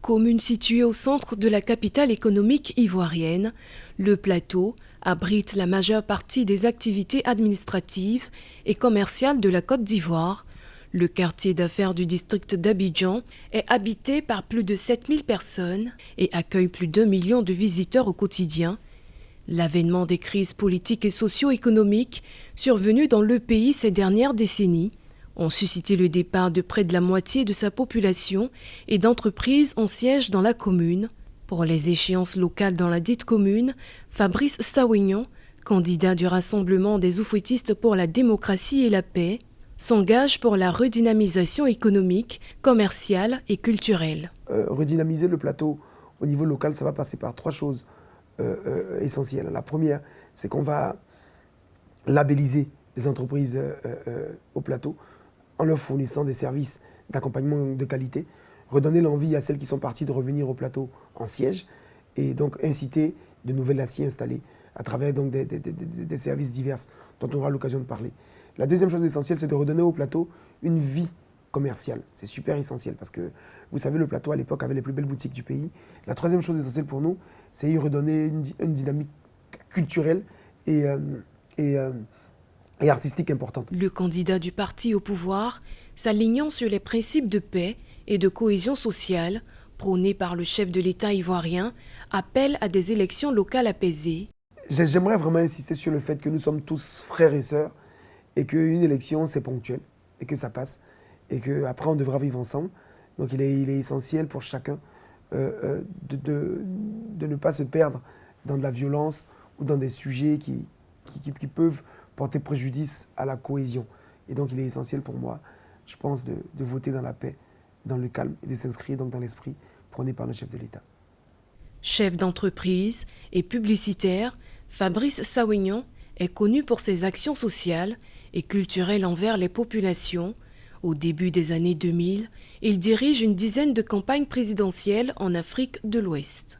Commune située au centre de la capitale économique ivoirienne, le plateau abrite la majeure partie des activités administratives et commerciales de la Côte d'Ivoire. Le quartier d'affaires du district d'Abidjan est habité par plus de 7000 personnes et accueille plus d'1 million de visiteurs au quotidien. L'avènement des crises politiques et socio-économiques survenues dans le pays ces dernières décennies ont suscité le départ de près de la moitié de sa population et d'entreprises en siège dans la commune. Pour les échéances locales dans la dite commune, Fabrice Sawignon, candidat du Rassemblement des Oufouettistes pour la démocratie et la paix, s'engage pour la redynamisation économique, commerciale et culturelle. Redynamiser le plateau au niveau local, ça va passer par 3 choses essentielles. La première, c'est qu'on va labelliser les entreprises au plateau en leur fournissant des services d'accompagnement de qualité, redonner l'envie à celles qui sont parties de revenir au plateau en siège et donc inciter de nouvelles à s'y installer à travers donc des services divers dont on aura l'occasion de parler. La deuxième chose essentielle, c'est de redonner au plateau une vie commerciale. C'est super essentiel parce que, vous savez, le plateau à l'époque avait les plus belles boutiques du pays. La troisième chose essentielle pour nous, c'est y redonner une dynamique culturelle et artistique importante. Le candidat du parti au pouvoir, s'alignant sur les principes de paix et de cohésion sociale prônés par le chef de l'État ivoirien, appelle à des élections locales apaisées. J'aimerais vraiment insister sur le fait que nous sommes tous frères et sœurs et qu'une élection, c'est ponctuel et que ça passe et qu'après, on devra vivre ensemble. Donc il est essentiel pour chacun de ne pas se perdre dans de la violence ou dans des sujets qui peuvent porter préjudice à la cohésion. Et donc il est essentiel pour moi, je pense, de voter dans la paix, dans le calme et de s'inscrire donc dans l'esprit prôné par le chef de l'État. Chef d'entreprise et publicitaire, Fabrice Sawignon est connu pour ses actions sociales et culturelles envers les populations. Au début des années 2000, il dirige une dizaine de campagnes présidentielles en Afrique de l'Ouest.